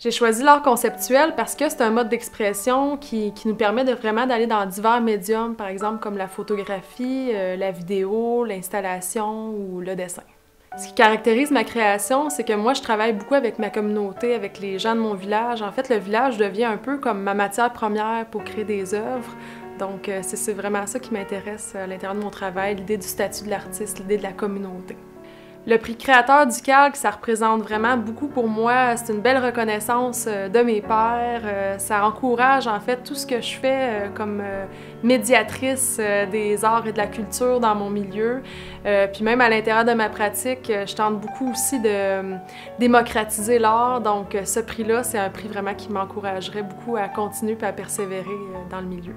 J'ai choisi l'art conceptuel parce que c'est un mode d'expression qui nous permet de vraiment d'aller dans divers médiums, par exemple comme la photographie, la vidéo, l'installation ou le dessin. Ce qui caractérise ma création, c'est que moi, je travaille beaucoup avec ma communauté, avec les gens de mon village. En fait, le village devient un peu comme ma matière première pour créer des œuvres. Donc, c'est vraiment ça qui m'intéresse à l'intérieur de mon travail, l'idée du statut de l'artiste, l'idée de la communauté. Le prix créateur du calque, ça représente vraiment beaucoup pour moi. C'est une belle reconnaissance de mes pairs. Ça encourage en fait tout ce que je fais comme médiatrice des arts et de la culture dans mon milieu. Puis même à l'intérieur de ma pratique, je tente beaucoup aussi de démocratiser l'art. Donc ce prix-là, c'est un prix vraiment qui m'encouragerait beaucoup à continuer et à persévérer dans le milieu.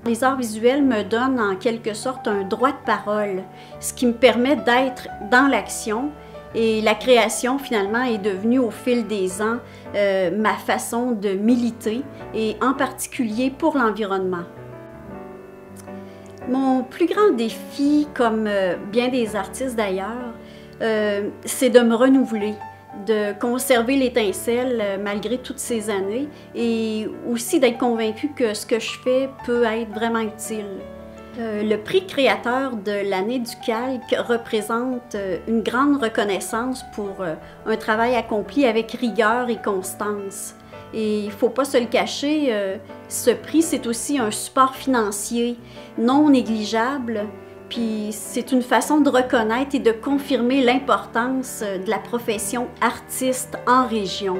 Les arts visuels me donnent en quelque sorte un droit de parole, ce qui me permet d'être dans l'action, et la création finalement est devenue au fil des ans ma façon de militer, et en particulier pour l'environnement. Mon plus grand défi, comme bien des artistes d'ailleurs, c'est de me renouveler, de conserver l'étincelle malgré toutes ces années et aussi d'être convaincue que ce que je fais peut être vraiment utile. Le prix créateur de l'année du calque représente une grande reconnaissance pour un travail accompli avec rigueur et constance. Et il ne faut pas se le cacher, ce prix c'est aussi un support financier non négligeable. Puis c'est une façon de reconnaître et de confirmer l'importance de la profession artiste en région.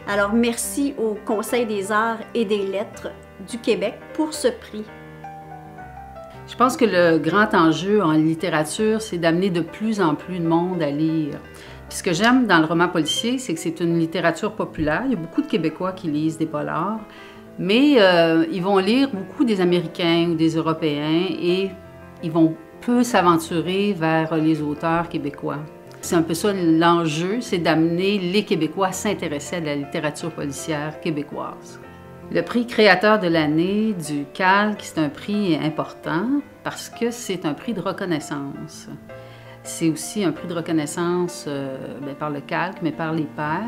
Alors merci au Conseil des arts et des lettres du Québec pour ce prix. Je pense que le grand enjeu en littérature, c'est d'amener de plus en plus de monde à lire. Puis ce que j'aime dans le roman policier, c'est que c'est une littérature populaire. Il y a beaucoup de Québécois qui lisent des polars, mais ils vont lire beaucoup des Américains ou des Européens et ils vont peu s'aventurer vers les auteurs québécois. C'est un peu ça l'enjeu, c'est d'amener les Québécois à s'intéresser à la littérature policière québécoise. Le prix créateur de l'année du calque, c'est un prix important parce que c'est un prix de reconnaissance. C'est aussi un prix de reconnaissance par le calque, mais par les pairs.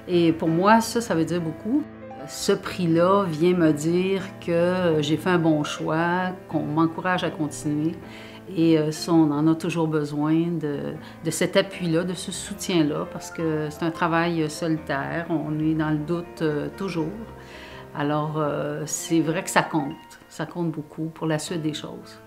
Et pour moi, ça veut dire beaucoup. Ce prix-là vient me dire que j'ai fait un bon choix, qu'on m'encourage à continuer. Et ça, on en a toujours besoin de cet appui-là, de ce soutien-là, parce que c'est un travail solitaire, on est dans le doute toujours. Alors, c'est vrai que ça compte beaucoup pour la suite des choses.